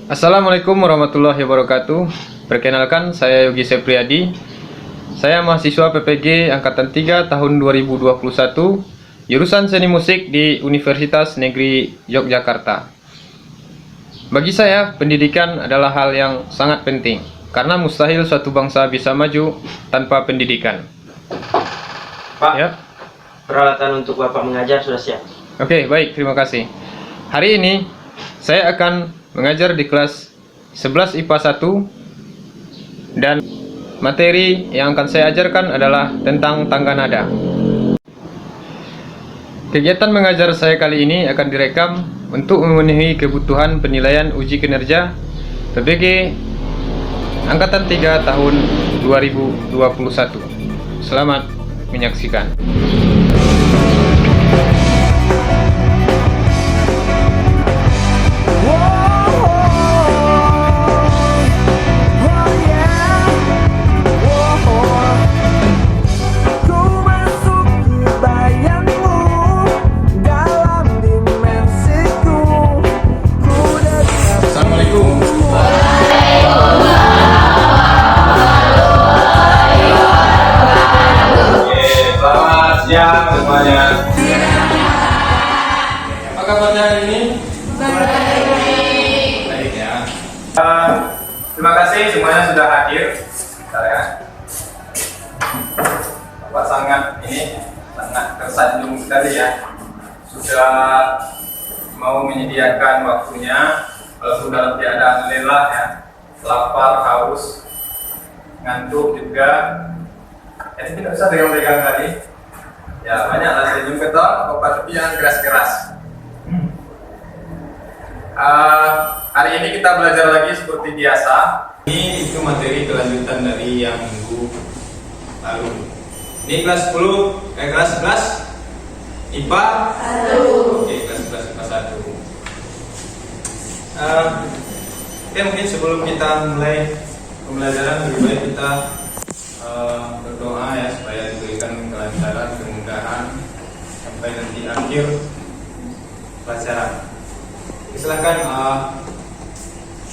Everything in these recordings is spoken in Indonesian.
Assalamualaikum warahmatullahi wabarakatuh. Perkenalkan, saya Yogi Sepriyadi. Saya mahasiswa PPG Angkatan 3 tahun 2021, jurusan Seni Musik di Universitas Negeri Yogyakarta. Bagi saya, pendidikan adalah hal yang sangat penting, karena mustahil suatu bangsa bisa maju tanpa pendidikan. Pak, Ya. peralatan untuk Bapak mengajar sudah siap. Oke, baik, terima kasih. Hari ini saya akan mengajar di kelas 11 IPA 1 dan materi yang akan saya ajarkan adalah tentang tangga nada. Kegiatan mengajar saya kali ini akan direkam untuk memenuhi kebutuhan penilaian uji kinerja PPG Angkatan 3 tahun 2021. Selamat menyaksikan. Semuanya. Apa kabarnya hari ini? Baik ya. Terima kasih semuanya sudah hadir. Bentar ya. Bapak sangat tersanjung sekali ya. Sudah mau menyediakan waktunya. Walaupun dalam keadaan lelah ya, lapar, haus, ngantuk juga. Jadi tidak usah pegang-pegang tadi. Ya, banyaklah senyum ketol, obat tepi yang keras-keras. Hari ini kita belajar lagi seperti biasa. Ini itu materi kelanjutan dari yang minggu lalu. Ini kelas 10, kelas 11 IPA 1. Oke, kelas 11 IPA 1. Oke, mungkin sebelum kita mulai pembelajaran lebih baik kita berdoa ya supaya diberikan kelancaran, kemudahan sampai nanti akhir pelajaran. Silakan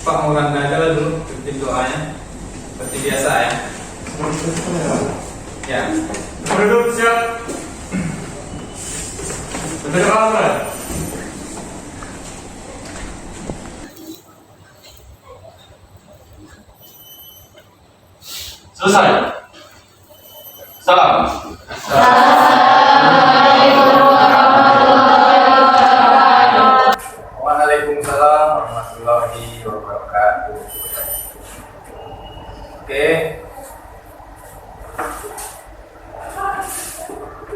Pak Muranda aja dulu pimpin doanya seperti biasa ya. Ya. Berduduk siap. Berdoa. Selesai. Salam. Waalaikumsalam warahmatullahi wabarakatuh. Oke.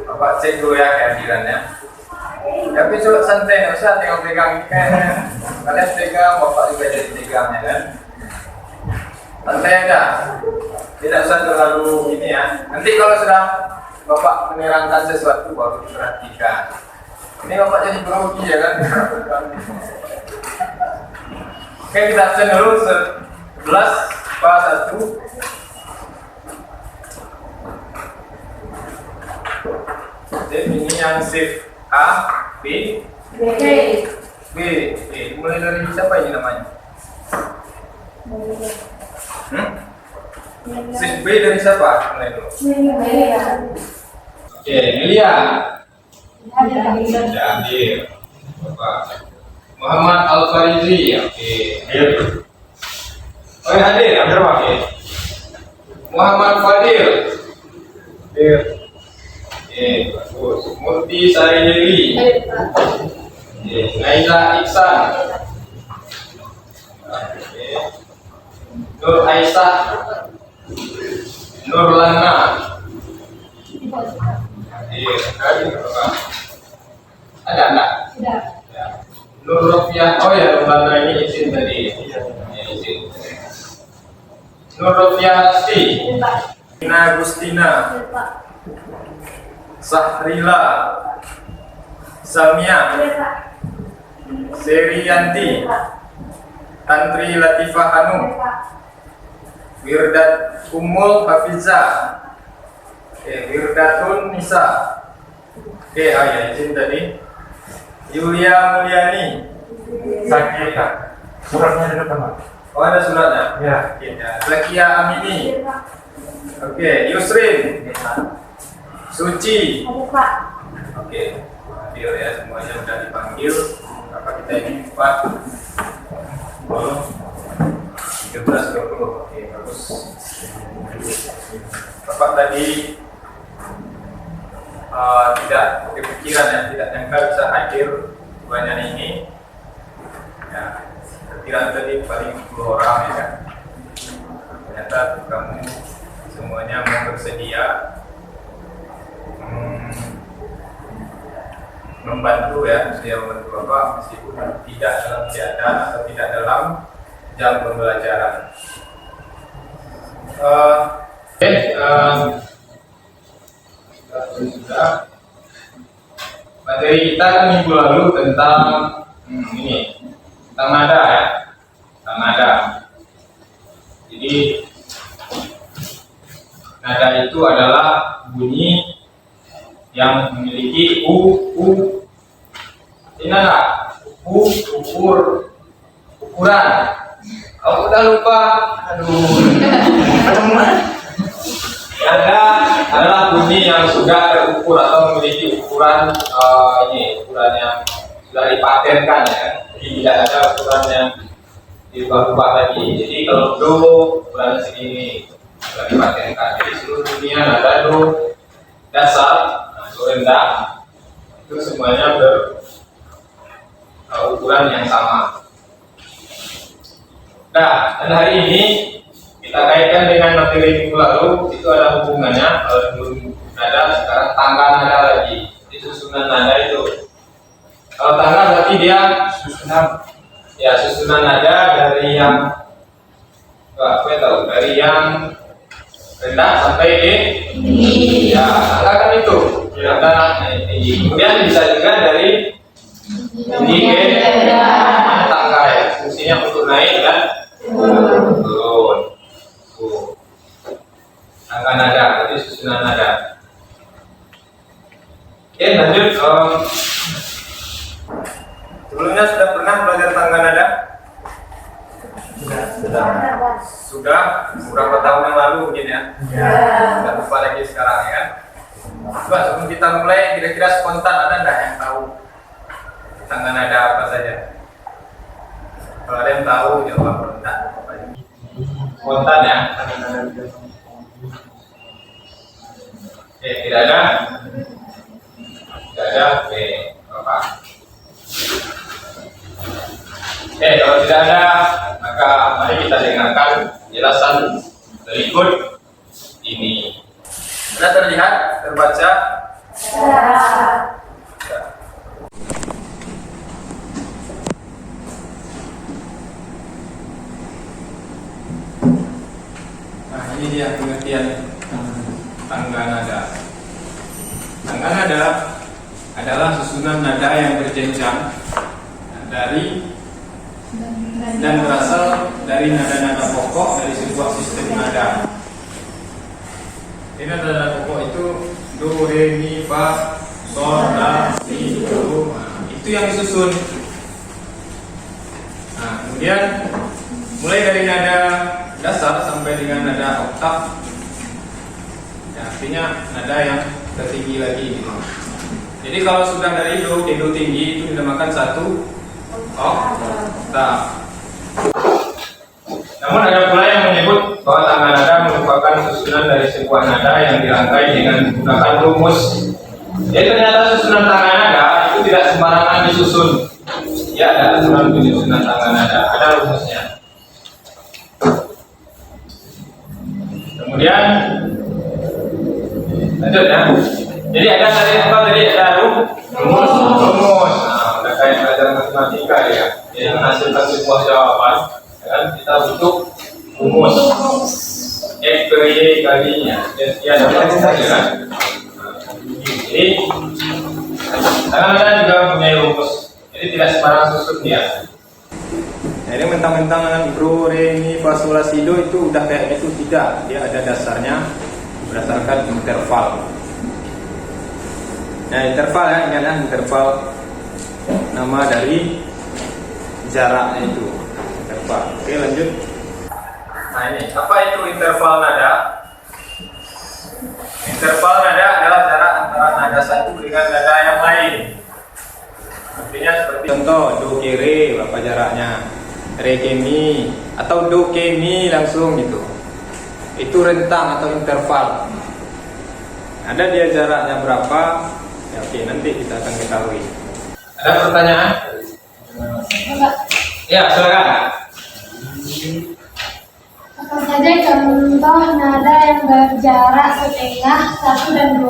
Bapak cek dulu ya kehadirannya. Tapi coba santai, nggak usah pegang-pegang ini kayaknya. Kalian pegang, Bapak juga jadi pegangnya kan. Santai aja. Tidak usah terlalu ini ya. Nanti kalau sudah Bapak menerangkan sesuatu baru diperhatikan. Ini Bapak jadi grogi ya kan? Oke, kita absen dulu 11 pas 1. Jadi ini yang shift A, B, B. Mulai dari siapa ini namanya? Shift B dari siapa? Mulai dulu. Oke, Melia. Hadir. Bapak. Muhammad Al-Farizi. Oke, hadir. Oh, hadir. Hadir, Pak. Muhammad Fadil. Hadir. Oke, bagus. Murti Sariyeli. Oke, Naila Iksan. Oke. Nur Aisyah. Nur Lana. Hadir. Hadir, Bapak. Ada enggak? Tidak. Ya. Nur Rofiah. Oh ya, Nur Lana ini izin tadi. Ya, izin. Nur Rofiah Asti. Ina Agustina. Sahrila. Samia. Serianti. Tantri Latifah Hanum. Wirdat Umul Hafizah. Wirdatun Nisa. Ya izin tadi. Yulia Mulyani. Sakita. Suratnya di depan, Pak. Oh, ada suratnya? Ya. Oke, ya. Zakia Amini. Oke, Yusrin. Suci. Oke, hadir ya, semuanya sudah dipanggil. Apa kita ini 13.20. Oke, bagus. Bapak tadi tidak kepikiran ya, tidak nyangka bisa hadir banyak ini. Ya, kira tadi paling 10 orang ya kan. Ternyata kamu semuanya mau bersedia membantu ya, saya membantu Bapak meskipun tidak dalam keadaan atau tidak dalam jam pembelajaran. Sudah. Materi kita kan minggu lalu tentang ini, tentang nada ya, tentang nada. Jadi nada itu adalah bunyi yang memiliki ini nada ukuran. Kalau udah lupa, nada adalah bunyi yang sudah terukur atau memiliki ukuran ukuran yang sudah dipatenkan ya. Jadi tidak ada ukuran yang dirubah-rubah lagi. Jadi kalau do ukurannya segini sudah dipatenkan. Jadi seluruh dunia nada do dasar, do rendah itu semuanya berukuran yang sama. Nah, dan hari ini kita kaitkan dengan materi minggu lalu, itu ada hubungannya. Kalau dulu nada, sekarang tangga nada lagi. Jadi susunan nada itu. Kalau tangga berarti dia susunan nada dari yang dari yang rendah sampai di ya, tangga kan itu. Nada tinggi. Kemudian bisa juga dari tinggi ke tangga ya. Fungsinya untuk naik dan turun. Tangga nada, berarti susunan nada. Oke, lanjut. Sebelumnya sudah pernah belajar tangga nada? Sudah. Beberapa tahun yang lalu mungkin ya? Sudah lupa lagi sekarang ya kan? Coba sebelum kita mulai, kira-kira spontan ada nggak yang tahu tangga nada apa saja? Kalau ada yang tahu, jawab rendah. Spontan ya? Oke, tidak ada? Tidak ada? Oke, apa? Oke, kalau tidak ada, maka mari kita dengarkan penjelasan berikut ini. Sudah terlihat, terbaca? Nah, ini dia pengertian tangga nada. Tangga nada adalah susunan nada yang berjenjang dari dan berasal dari nada-nada pokok dari sebuah sistem nada. Ini nada-nada pokok itu do, re, mi, fa, sol, la, si, do. Nah, itu yang disusun. Nah, kemudian mulai dari nada dasar sampai dengan nada oktav. Ya, artinya nada yang tertinggi lagi. Jadi kalau sudah dari do ke do tinggi itu dinamakan satu oktav. Namun ada pula yang menyebut bahwa tangga nada merupakan susunan dari sebuah nada yang dirangkai dengan menggunakan rumus. Jadi ternyata susunan tangga nada itu tidak sembarangan disusun. Ya, ada aturan penyusunan tangga nada, ada rumusnya. Kemudian lanjut ya. Jadi ada tadi apa tadi? Ada rumus. Nah, udah kayak belajar matematika ya. Jadi menghasilkan sebuah jawaban, kan kita butuh rumus. X per Y kalinya. Ya, dapat saja kan. Jadi tangga nada juga mempunyai rumus. Jadi tidak sembarang susun dia. Nah, ini mentang-mentang bro, re, mi, fa, sol, la, si, do itu udah kayak gitu, tidak. Dia ada dasarnya berdasarkan interval. Nah, interval ya, ingatlah interval nama dari jaraknya itu. lanjut. Nah ini, apa itu interval nada? Interval nada adalah jarak antara nada satu dengan nada yang lain. Artinya seperti contoh do ke re, berapa jaraknya? Re ke mi atau do ke mi langsung gitu. Itu rentang atau interval. Ada dia jaraknya berapa? Ya, oke, nanti kita akan ketahui. Ada pertanyaan? Ya, silakan. Apa saja contoh nada yang berjarak setengah 1 dan 2?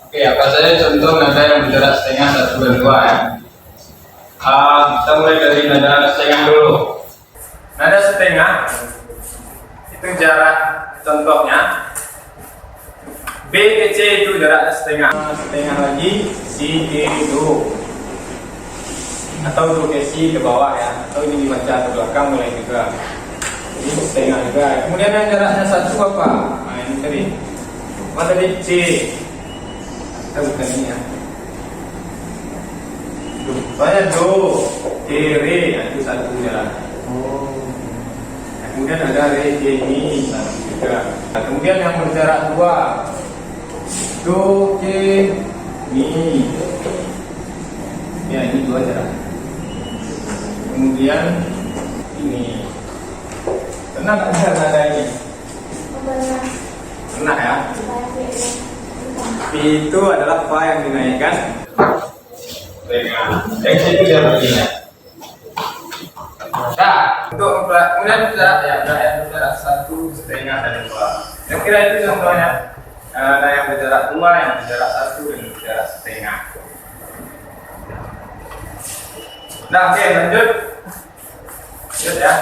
Oke, apa saja contoh nada yang berjarak setengah 1 dan 2 ya? Kita mulai dari nada setengah dulu. Nada setengah itu jarak contohnya B ke C itu jarak setengah. Setengah lagi C ke do atau do ke C ke bawah ya. Atau ini dibaca ke belakang mulai juga. Ini setengah juga. Kemudian yang jaraknya satu apa? Nah ini tadi. Mana tadi C? Kita bukan ini ya. Rupanya do, ke re, itu satu jarak. Nah, kemudian ada re, ke, mi, satu juga. Nah, kemudian yang berjarak 2, do, ke, mi. Ya ini 2 jarak. Kemudian ini. Pernah nggak nada ini? Pernah ya? Itu adalah fa yang dinaikkan. Dengan X itu dia begini. Nah, untuk kemudian jarak ya, jarak 1,5 dan 2. Yang kira itu contohnya. Ada yang berjarak 2, yang berjarak 1 dan berjarak setengah. Nah, oke, lanjut. Lanjut ya.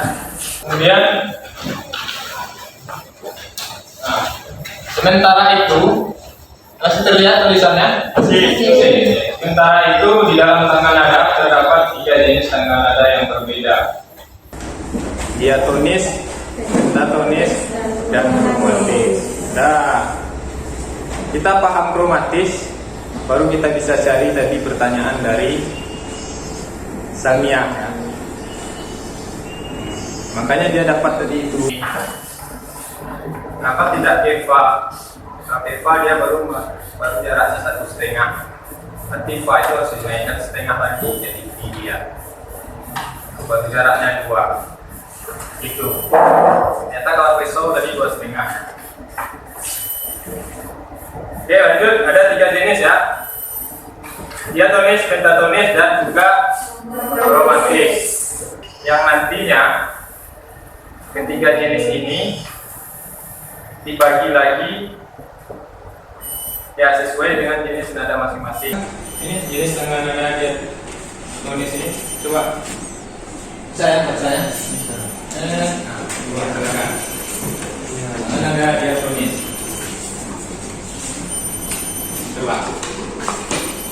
Kemudian sementara itu masih terlihat tulisannya? Masih. Sementara itu di dalam tangga nada terdapat 3 jenis tangga nada yang berbeda. Diatonis, pentatonis, dan kromatis. Nah, kita paham kromatis, baru kita bisa cari tadi pertanyaan dari Samia. Ya. Makanya dia dapat tadi itu. Kenapa tidak Eva? Karena Eva dia baru jaraknya 1,5. Berarti fa itu harus dinaikkan setengah lagi jadi V dia. Baru jaraknya 2. Itu. Ternyata kalau pisau tadi 2,5. Oke, lanjut. Ada 3 jenis ya. Diatonis, pentatonis, dan juga kromatis. Yang nantinya ketiga jenis ini dibagi lagi ya sesuai dengan jenis nada masing-masing. Ini jenis tangga nada diatonis ini. Coba saya. Nah, silakan. Nada diatonis. Coba.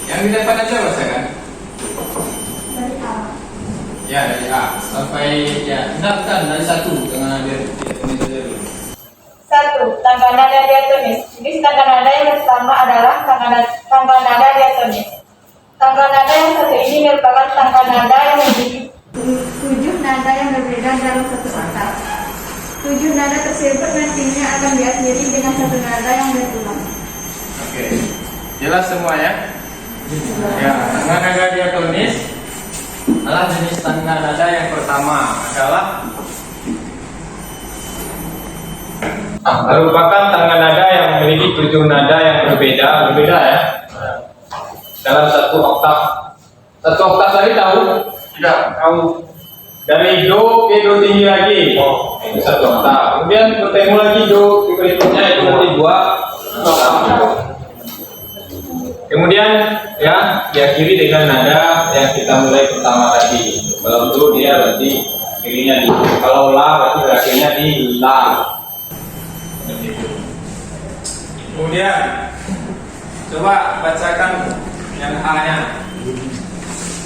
Yang di depan aja bacakan. Dari A. Ya dari A sampai ya bukan dari 1 dengan diatonis saja dulu. 1. Tangga nada diatonis. Jenis tangga nada yang pertama adalah tangga nada diatonis. Tangga nada yang satu ini merupakan tangga nada yang memiliki 7 nada yang berbeda dalam satu oktav. 7 nada tersebut nantinya akan diakhiri dengan 1 nada yang berulang. Oke, jelas semua ya? Ya, tangga nada diatonis adalah jenis tangga nada yang pertama adalah merupakan tangga nada yang memiliki 7 nada yang berbeda ya dalam satu oktav. Satu oktav tadi tahu? Tidak tahu. Dari do ke do tinggi lagi. Itu satu oktav. Kemudian bertemu lagi do ke berikutnya itu menjadi 2 oktav. Kemudian ya diakhiri dengan nada yang kita mulai pertama tadi. Kalau do dia berarti akhirnya di. Kalau la berarti berakhirnya di la. Kemudian coba bacakan yang A-nya.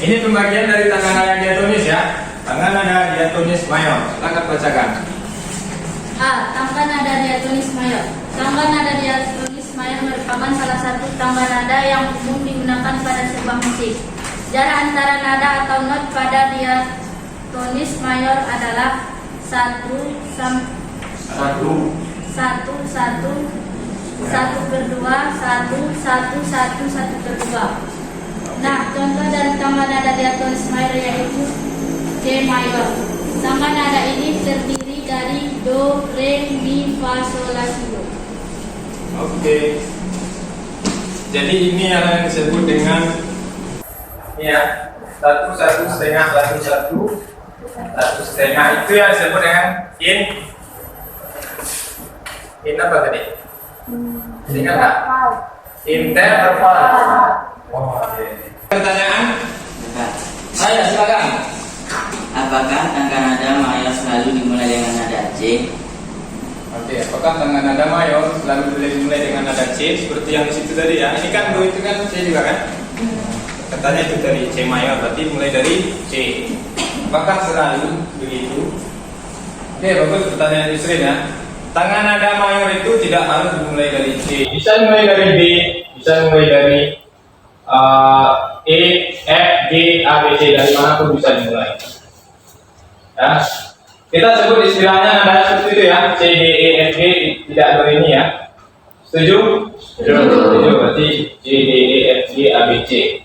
Ini pembagian dari tangga nada diatonis ya. Tangga nada diatonis mayor. Silakan bacakan. A. Tangga nada diatonis mayor. Tangga nada diatonis mayor merupakan salah satu tangga nada yang umum digunakan pada sebuah musik. Jarak antara nada atau not pada diatonis mayor adalah 1 satu Satu. satu per dua, satu per dua. Nah, contoh dari tambah nada diatonis mayor yaitu C mayor. Tambah nada ini terdiri dari do, re, mi, fa, sol, la, si, do. Oke. Jadi ini yang disebut dengan ini ya, satu setengah itu yang disebut dengan in apa tadi? Ingat nggak? Interval. Oh, oke. Pertanyaan? Saya silakan. Apakah tangga nada mayor selalu dimulai dengan nada C? Oke, apakah tangga nada mayor selalu dimulai dengan nada C seperti yang di situ tadi ya? Ini kan do itu kan C juga kan? Katanya itu dari C mayor, berarti mulai dari C. Apakah selalu begitu? Oke, bagus pertanyaan Yusrin ya. Tangga nada mayor itu tidak harus dimulai dari C. Bisa dimulai dari D, bisa dimulai dari E, F, G, A, B, C, dari mana pun bisa dimulai. Ya, kita sebut istilahnya nada seperti itu ya, C, D, E, F, G, tidak dari ini ya. Setuju? Setuju. Berarti C, D, E, F, G, A, B, C.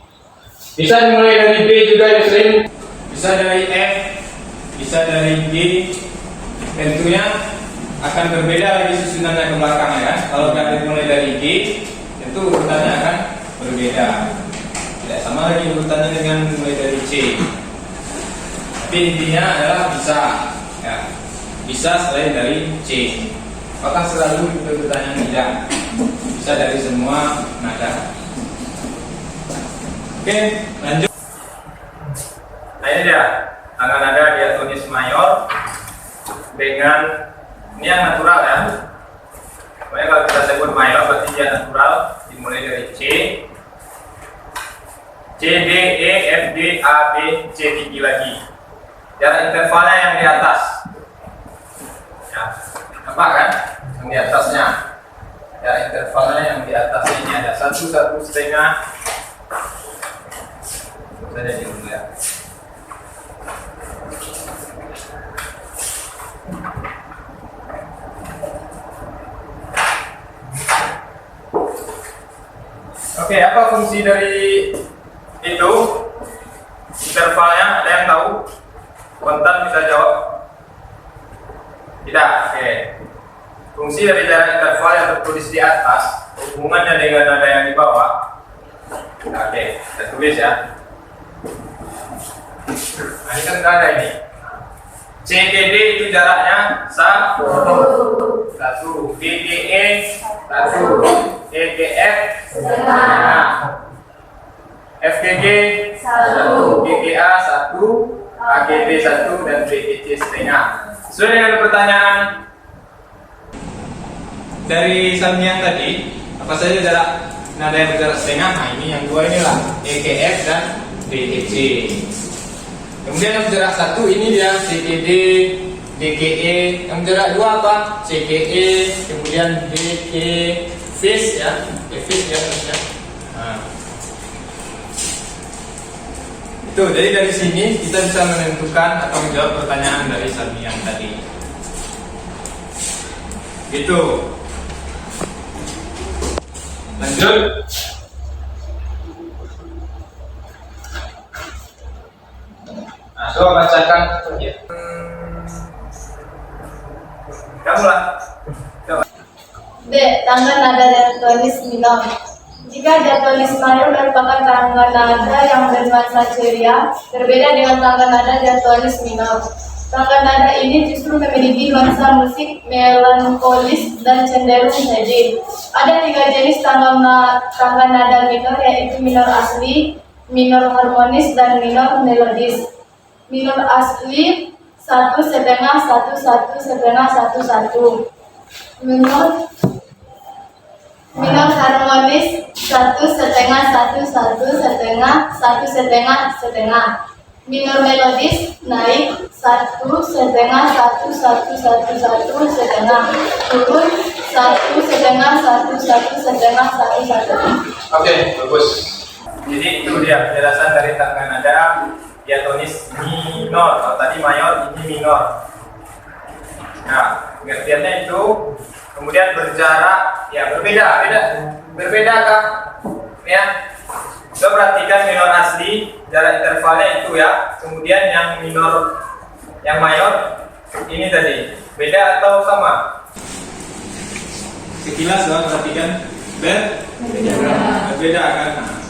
Bisa dimulai dari B juga Yusrin, bisa dari F, bisa dari G. Tentunya akan berbeda lagi susunannya ke belakang ya. Kalau dimulai dari G, tentu urutannya akan berbeda. Tidak sama lagi urutannya dengan mulai dari C. Tapi intinya adalah bisa, ya. Bisa selain dari C. Apakah selalu itu urutannya tidak? Bisa dari semua nada. Oke, lanjut. Nah ini dia, tangga nada diatonis mayor dengan ini yang natural ya. Pokoknya kalau kita sebut mayor berarti dia natural, dimulai dari C, D, E, F, G, A, B, C tinggi lagi. Jarak intervalnya yang di atas. Ya, apa kan? Yang di atasnya. Jarak intervalnya yang di atasnya ini ada 1,5. Saya di dulu ya. Oke, apa fungsi dari itu? Intervalnya ada yang tahu? Kontan bisa jawab? Tidak. Oke. Fungsi dari jarak interval yang tertulis di atas hubungannya dengan nada yang di bawah. Oke, kita tulis ya. Nah, ini kan nggak ada ini. CDD itu jaraknya 1, DDE 1, EGF setengah, FGG 1, GGA 1, AGB 1, dan BGC setengah. Sesuai dengan pertanyaan dari Samian tadi, apa saja jarak nada yang berjarak setengah? Nah ini yang dua inilah, EGF dan BGC. Kemudian yang berjarak 1 ini dia CGD, DGE. Yang berjarak 2 apa? CGE, kemudian DG, FIS ya, FIS ya harusnya. Nah. Itu, jadi dari sini kita bisa menentukan atau menjawab pertanyaan dari Samian tadi. Gitu. Lanjut. Nah, coba bacakan. Kamu lah. Coba. B. Tangga nada diatonis minor. Jika diatonis mayor merupakan tangga nada yang bernuansa ceria, berbeda dengan tangga nada diatonis minor. Tangga nada ini justru memiliki nuansa musik melankolis dan cenderung sedih. Ada 3 jenis tangga nada minor, yaitu minor asli, minor harmonis, dan minor melodis. Minor asli 1 setengah 1 1 setengah 1 1. Minor harmonis 1 setengah 1 1 setengah 1 setengah setengah. Minor melodis naik 1 setengah 1 1 1 1 setengah, turun 1 setengah 1 1 setengah 1 1. Oke, bagus. Jadi itu dia penjelasan dari tangga nada diatonis minor. Kalau tadi mayor, ini minor. Nah, pengertiannya itu kemudian berjarak, ya berbeda kah? Ya, kita perhatikan minor asli, jarak intervalnya itu ya. Kemudian yang minor, yang mayor ini tadi, beda atau sama? Sekilas ya, perhatikan berbeda kan? Nah,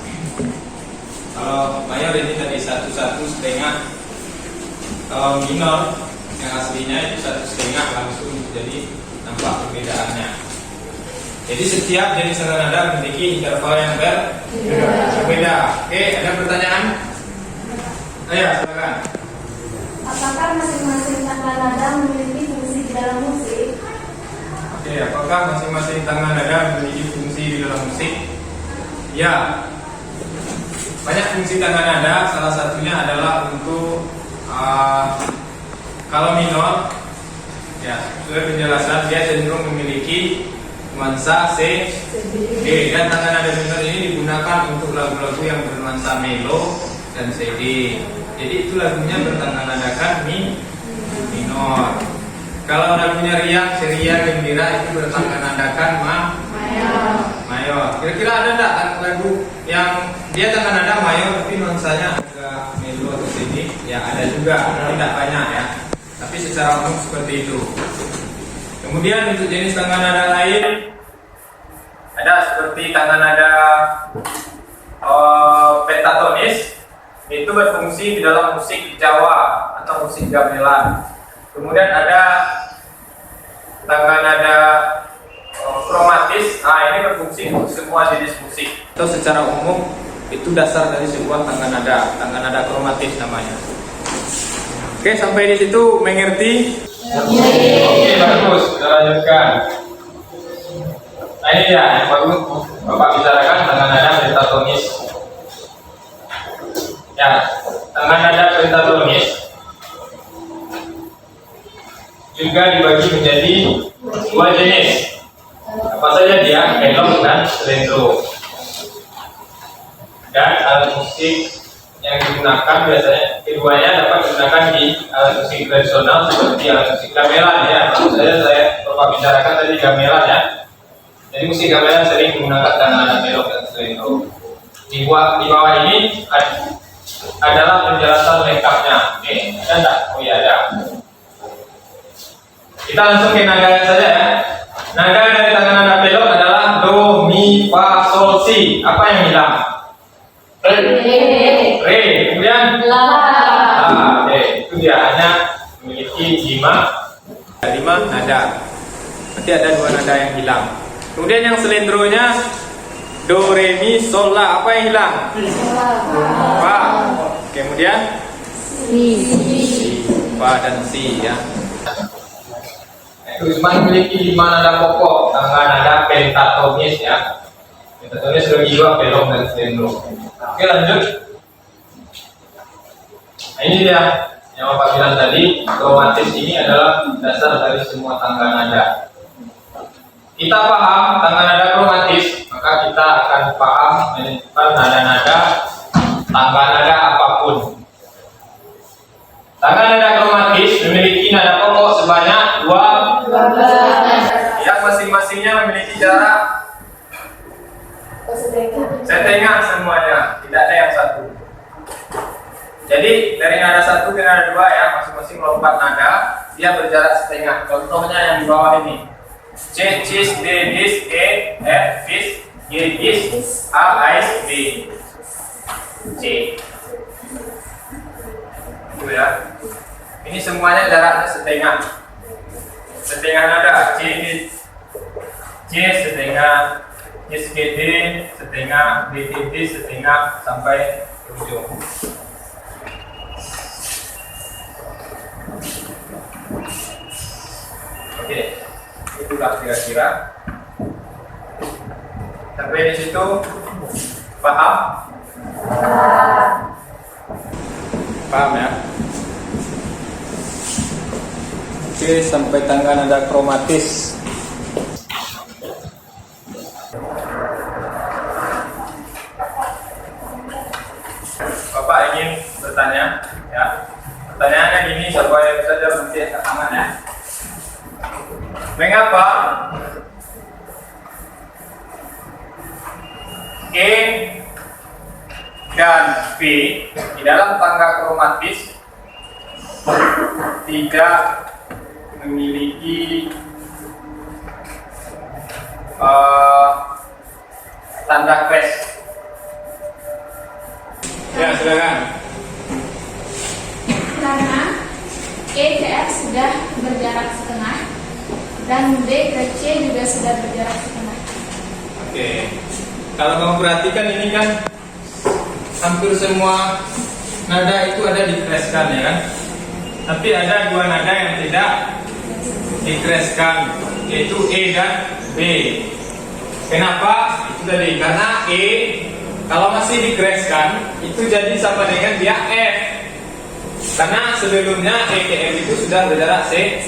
kalau mayor ini tadi 1,1,5, kalau minor yang aslinya itu 1,5 langsung jadi nampak perbedaannya. Jadi setiap jenis tangga nada memiliki interval yang berbeda. Oke, ada pertanyaan? Ayo, silakan. Apakah masing-masing tangga nada memiliki fungsi di dalam musik? Oke, apakah masing-masing tangga nada memiliki fungsi di dalam musik? Ya, banyak fungsi tangga nada. Salah satunya adalah untuk kalau minor, ya sesuai penjelasan dia cenderung memiliki nuansa C, D, dan tangga nada minor ini digunakan untuk lagu-lagu yang bernuansa melo dan CD. Jadi itu lagunya bertangga nadakan minor. Kalau lagunya riang, ceria, gembira itu bertangga nadakan mayor. Kira-kira ada enggak lagu yang dia tangga nada mayor tapi nuansanya agak melo atau CD? Ya ada juga, tidak banyak ya. Tapi secara umum seperti itu. Kemudian untuk jenis tangga nada lain ada seperti tangga nada pentatonis, itu berfungsi di dalam musik Jawa atau musik gamelan. Kemudian ada tangga nada kromatis, ini berfungsi untuk semua jenis musik. Atau secara umum itu dasar dari sebuah tangga nada kromatis namanya. Oke, sampai di situ mengerti? Oke, bagus. Kita lanjutkan. Nah ini ya, yang baru Bapak bicarakan tangga nada pentatonis. Ya, tangga nada pentatonis juga dibagi menjadi dua jenis. Apa saja dia? Pelok dan slendro. Dan alat musik yang digunakan biasanya keduanya dapat digunakan di alat musik tradisional seperti alat musik gamelan ya. Maksud saya Bapak bicarakan tadi gamelan ya. Jadi musik gamelan sering menggunakan tangga nada pelok dan slendro. Di bawah ini adalah penjelasan lengkapnya. Oke, ada enggak? Oh iya ada. Kita langsung ke nada saja ya. Nada dari tangga nada pelok adalah do, mi, fa, sol, si. Apa yang hilang? Re. Kemudian la. Oke, itu dia hanya memiliki 5 nada. Berarti ada 2 nada yang hilang. Kemudian yang selendronya do, re, mi, sol, la. Apa yang hilang? Fa. Kemudian si, fa dan si ya. Cuma memiliki 5 nada pokok, tangga nada pentatonis ya. Pentatonis bagi 2, pelok dan slendro. Oke, lanjut. Nah, ini dia yang Bapak bilang tadi, kromatis ini adalah dasar dari semua tangga nada. Kita paham tangga nada kromatis, maka kita akan paham menentukan nada-nada tangga nada apapun. Tangga nada kromatis memiliki nada pokok sebanyak 12 yang masing-masingnya memiliki jarak setengah semuanya, tidak ada yang satu. Jadi dari nada 1 ke nada 2 ya, masing-masing melompat nada, dia berjarak setengah. Contohnya yang di bawah ini. C, cis, D, dis, E, F, fis, G, gis, A, ais, B, C. Itu ya. Ini semuanya jaraknya setengah. Setengah nada C, C setengah, SGD setengah, DTD setengah sampai ke ujung. Oke, itulah kira-kira. Sampai di situ paham? Paham ya? Oke, sampai tangga nada kromatis. Bapak ingin bertanya, ya. Pertanyaannya gini, siapa yang saja berhenti angkat tangan ya. Mengapa E dan B di dalam tangga kromatis tidak memiliki tanda crash? Ya, silakan. Karena E ke F sudah berjarak setengah dan B ke C juga sudah berjarak setengah. Oke. Kalau kamu perhatikan ini kan hampir semua nada itu ada di-crashkan ya kan? Tapi ada dua nada yang tidak di-crashkan, yaitu E dan B. Kenapa? Itu tadi karena E kalau masih di-crashkan itu jadi sama dengan dia F. Karena sebelumnya E ke F itu sudah berjarak C.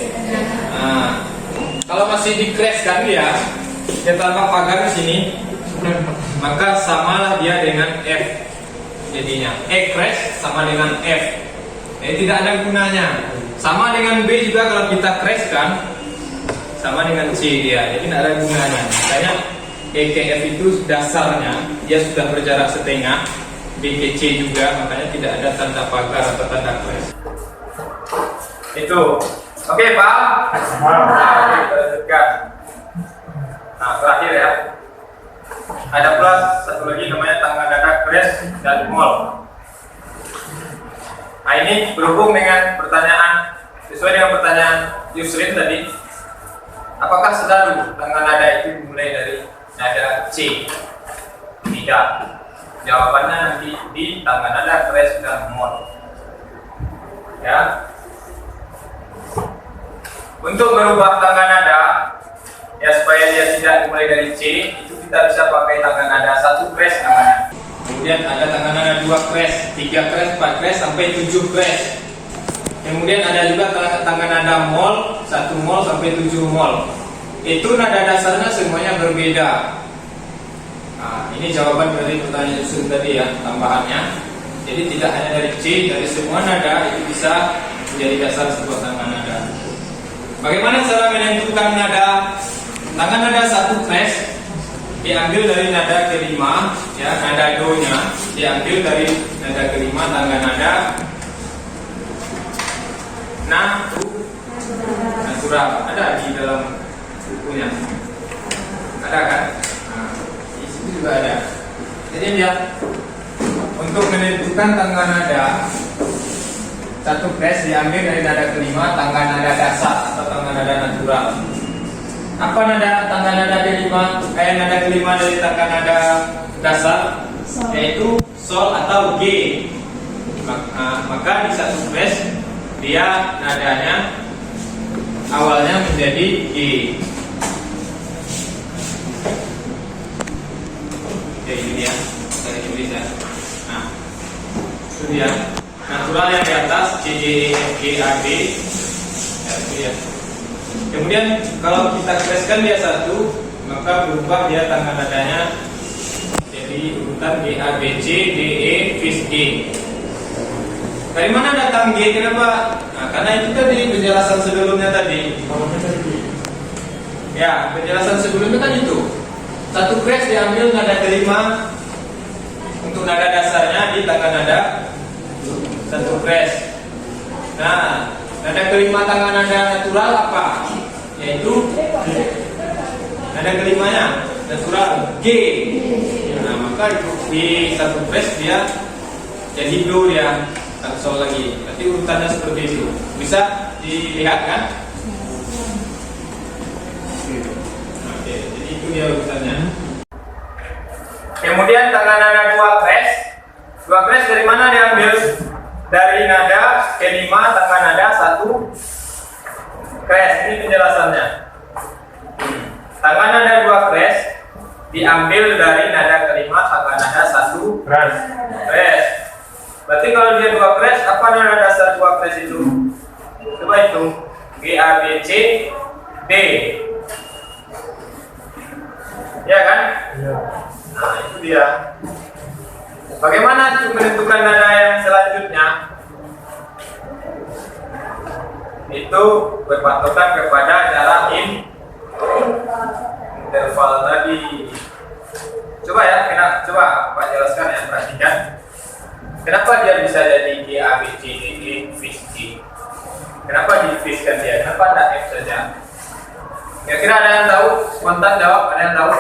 Nah, kalau masih di-crashkan dia tambah pagar di sini, maka samalah dia dengan F. Jadinya E crash sama dengan F. Tidak ada gunanya. Sama dengan B juga kalau kita crashkan sama dengan C dia. Jadi tidak ada gunanya. Makanya E ke F itu dasarnya dia sudah berjarak setengah. B ke C juga, makanya tidak ada tanda pagar atau tanda crash. Itu. Oke, Pak. Nah, kita lanjutkan. Nah, terakhir ya. Ada pula satu lagi namanya tangga nada crash dan mol. Nah, ini berhubung dengan pertanyaan, sesuai dengan pertanyaan Yusrin tadi. Apakah selalu tangga nada itu dimulai dari nada C? Tidak. Jawabannya nanti di tangga nada crash dan mol. Ya. Untuk merubah tangga nada, ya supaya dia tidak dimulai dari C, itu kita bisa pakai tangga nada 1 crash namanya. Kemudian ada tangga nada 2 crash, 3 crash, 4 crash sampai 7 crash. Kemudian ada juga tangga nada mol, 1 mol sampai 7 mol. Itu nada dasarnya semuanya berbeda. Nah, ini jawaban dari pertanyaan Yusuf tadi ya, tambahannya. Jadi tidak hanya dari C, dari semua nada itu bisa menjadi dasar sebuah tangga nada. Bagaimana cara menentukan nada? Tangga nada 1 crash diambil dari nada kelima, ya, nada do-nya diambil dari nada kelima, tangga nada natural. Ada di dalam bukunya, ada kan? Nah, di situ juga ada. Jadi lihat, untuk menentukan tangga nada 1 crash diambil dari nada kelima, tangga nada dasar atau tangga nada natural. Apa nada tangga nada kelima? Nada kelima dari tangga nada dasar, yaitu sol atau G. Maka di 1 crash dia nadanya awalnya menjadi G. Oke, ini dia dari tulis ya. Nah, itu dia. Natural yang di atas C, D, E, F, G, A, B. Ya, itu dia. Kemudian kalau kita crashkan dia 1, maka berubah dia tangga nadanya jadi urutan G, A, B, C, D, E, fis G. Dari mana datang G? Kenapa? Nah, karena itu tadi penjelasan sebelumnya tadi. Ya, penjelasan sebelumnya kan itu. 1 crash diambil nada kelima untuk nada dasarnya di tangga nada 1 crash. Nah, nada kelima tangga nada natural apa? Yaitu nada kelimanya natural G. Nah, maka di 1 crash dia jadi do ya, tak sol lagi. Nanti urutannya seperti itu. Bisa dilihat kan? Oke, jadi itu dia urutannya. Kemudian tangga nada 2 crash. 2 crash dari mana diambil? Dari nada kelima tangga nada 1 crash. Ini penjelasannya. Tangga nada 2 crash diambil dari nada kelima tangga nada 1 crash. Berarti kalau dia 2 crash, apa nada dasar 2 crash itu? Coba itu G, A, B, C, D. Ya kan? Ya. Nah, itu dia. Bagaimana menentukan nada yang selanjutnya? Itu berpatokan kepada jarak interval tadi. Coba ya, coba Pak jelaskan ya, perhatikan. Kenapa dia bisa jadi G, A, B, C, D, E, fix G? Kenapa di fix kan dia? Kenapa tidak F saja? Kira-kira ada yang tahu? Spontan jawab, ada yang tahu?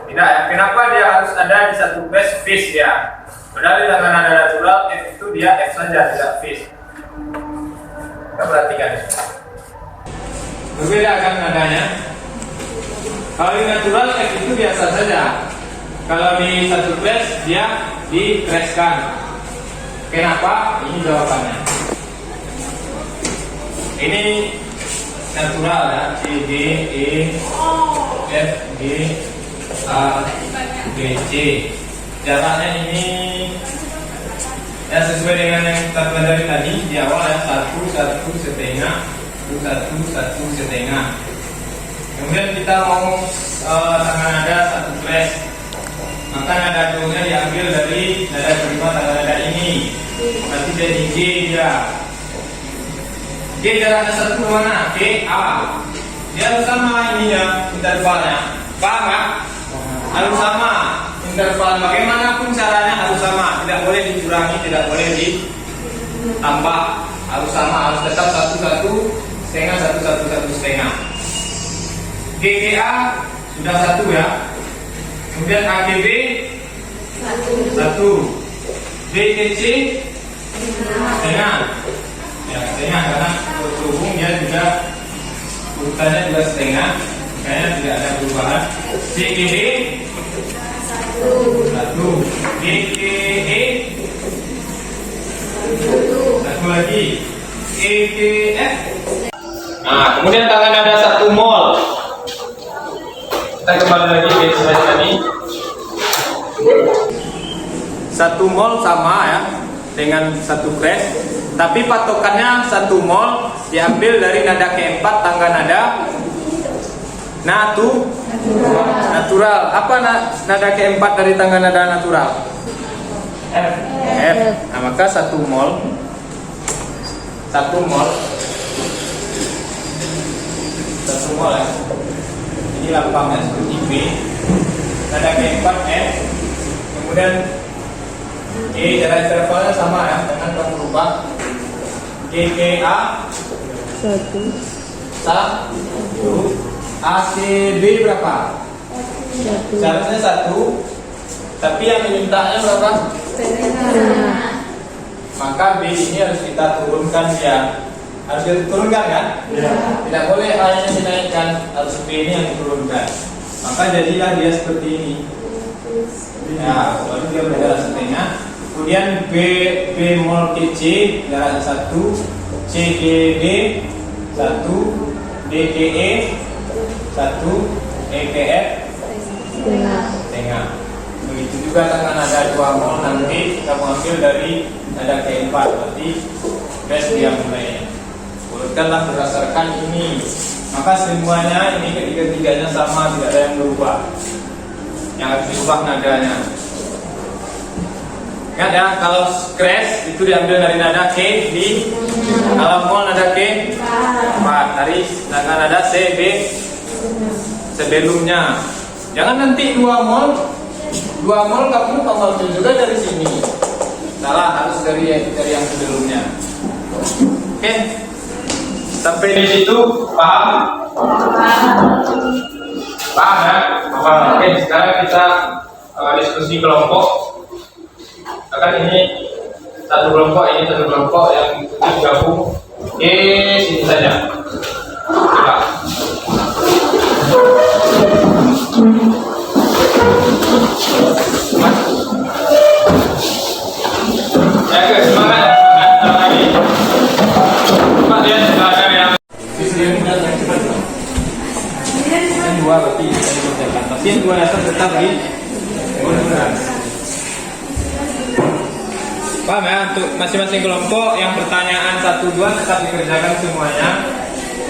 Tidak ya, kenapa dia harus ada di satu base fix ya? Padahal di tangga nada natural F itu dia F saja, tidak fix. Kita perhatikan. Berbeda kan nadanya? Kalau di natural F itu biasa saja. Kalau di satu crash dia di crashkan. Kenapa? Ini jawabannya. Ini natural ya. C, D, E, F, G, A, B, C. Jaraknya ini ya sesuai dengan yang kita pelajari tadi di awal ya, 1, 1, setengah, 1, 1, setengah. Kemudian kita mau tangga nada satu crash, maka nada do-nya diambil dari nada kelima tangga nada ini, berarti jadi G dia. G jaraknya satu mana? G, A. Dia harus sama ininya, intervalnya. Paham nggak? Harus sama interval. Bagaimanapun caranya harus sama, tidak boleh dikurangi, tidak boleh ditambah, harus sama, harus tetap 1, 1, setengah, 1, 1, 1, setengah. GGA sudah 1 ya. Kemudian AGB 1. BGC setengah. Ya, setengah karena berhubung dia juga urutannya juga setengah, makanya tidak ada perubahan. CGB 1. GGE 1 lagi. EGF. Nah, kemudian tangan ada 1 mol. Kita kembali lagi ke slide tadi. 1 mol sama ya dengan 1 crash, tapi patokannya 1 mol diambil dari nada keempat tangga nada natural. Apa nada keempat dari tangga nada natural? F. Nah, maka 1 mol ya. Ini lapangnya seperti B, nada keempat F, kemudian G jarak intervalnya sama ya, dengan kamu rubah GGA 1, ACB berapa? 1. Syaratnya 1, tapi yang dimintanya berapa? Maka B ini harus kita turunkan ya. Harus diturunkan kan? Ya. Tidak boleh A-nya dinaikkan, harus B ini yang diturunkan. Maka jadilah dia seperti ini. Ya, lalu dia berjarak setengah. Kemudian B mol C jaraknya 1, CGD 1, DGE 1, EGF setengah. Begitu juga dengan ada 2 mol nanti kita mengambil dari nada keempat, berarti base dia mulai. Urutkanlah berdasarkan ini, maka semuanya ini ketiga-tiganya sama, tidak ada yang berubah. Yang harus diubah nadanya. Ingat ya, kalau crash itu diambil dari nada K di kalau mol nada K 4, dari nada C B sebelumnya. Jangan nanti 2 mol kamu ambil juga dari sini. Salah, harus dari yang sebelumnya. Oke. Sampai di situ paham? Paham ya? Paham. Oke, sekarang kita diskusi kelompok. Akan ini satu kelompok yang digabung. Oke, sini saja. Coba. Ya, semangat. Dua berarti tapi yang 2 dasar tetap di paham ya, untuk masing-masing kelompok yang pertanyaan 1, 2 tetap dikerjakan semuanya.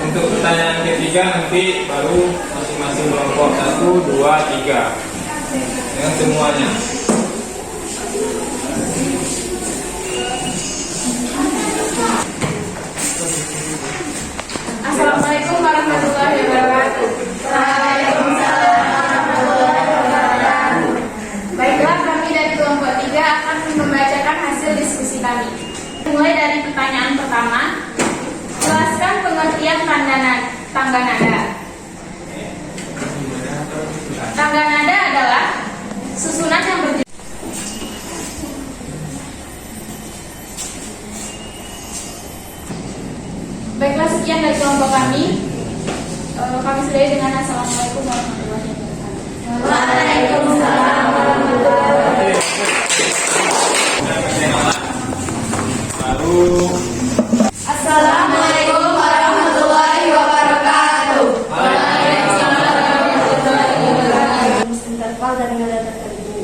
Untuk pertanyaan ketiga nanti baru masing-masing kelompok 1, 2, 3 dengan semuanya. Assalamualaikum warahmatullahi tangga nada. Tangga nada adalah susunan yang berdiri. Baiklah, sekian dari kelompok kami. Kami sudahi dengan assalamualaikum warahmatullahi wabarakatuh. Waalaikumsalam warahmatullahi wabarakatuh. Assalamualaikum warahmatullahi wabarakatuh. Interval dari nada tertentu.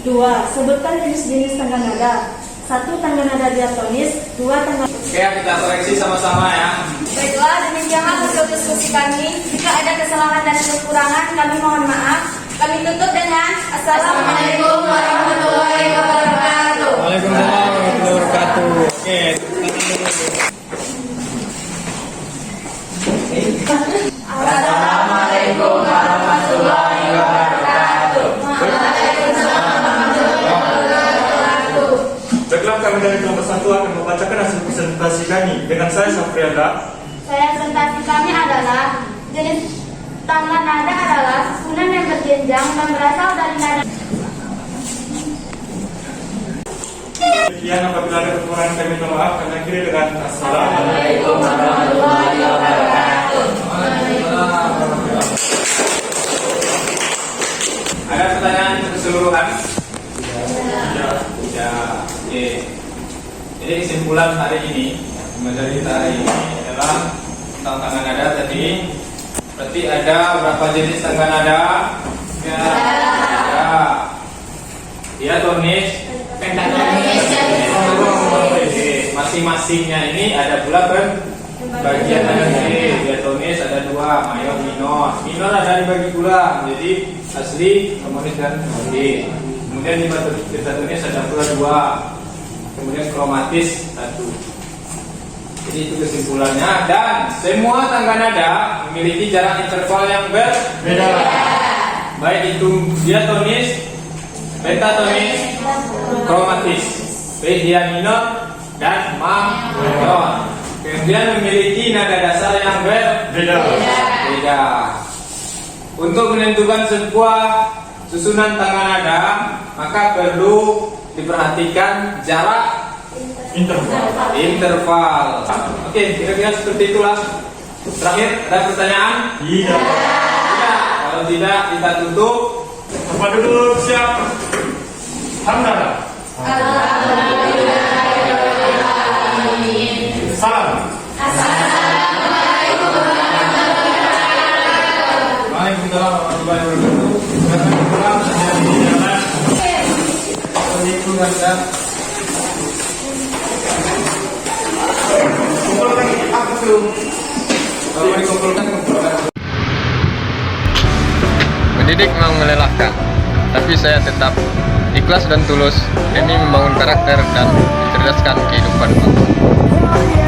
2. Sebutkan jenis-jenis tangga nada. 1. Tangga nada diatonis. 2. Tangga. Oke, kita koreksi sama-sama ya. Baiklah, demikianlah hasil diskusi kami. Jika ada kesalahan dan kekurangan, kami mohon maaf. Kami tutup dengan Assalamualaikum warahmatullahi wabarakatuh. Waalaikumsalam warahmatullahi wabarakatuh. Oke, Assalamualaikum warahmatullahi wabarakatuh. Baiklah, kami dari kelompok 1 akan membacakan hasil presentasi kami. Dengan saya, Safrianda. Presentasi kami adalah jenis tangga nada adalah susunan yang berjenjang dan berasal dari nada. Demikian, apabila ada kekurangan kami minta maaf. Kami akhiri dengan Assalamualaikum. Warahmatullahi wabarakatuh. Ada pertanyaan untuk keseluruhan? Ya. Oke. Jadi kesimpulan hari ini, materi hari ini adalah tentang tangga nada tadi. Berarti ada berapa jenis tangga nada? Ya. Ada diatonis, pentatonis. Masing-masingnya ini ada pula bagian ada diatonis ada 2, mayor, minor. Minor ada dibagi pula jadi asli, harmonis dan harmonis. Kemudian di pentatonis ada pula 2. Kemudian kromatis 1. Jadi itu kesimpulannya, dan semua tangga nada memiliki jarak interval yang berbeda. Baik itu diatonis, pentatonis, kromatis, baik dia minor dan mayor. Kemudian memiliki nada dasar yang berbeda. Untuk menentukan sebuah susunan tangga nada, maka perlu diperhatikan jarak interval. Oke, kira-kira seperti itulah. Terakhir, ada pertanyaan? Iya. Tidak. Kalau tidak, kita tutup. Apa dulu siap? Hamdana. Salam. Waalaikumsalam warahmatullahi wabarakatuh. Silakan pulang, ada di jalan. Assalamualaikum kumpulkan apa tuh? Kalau dikumpulkan. Mendidik memang melelahkan, tapi saya tetap ikhlas dan tulus demi membangun karakter dan mencerdaskan kehidupan bangsa.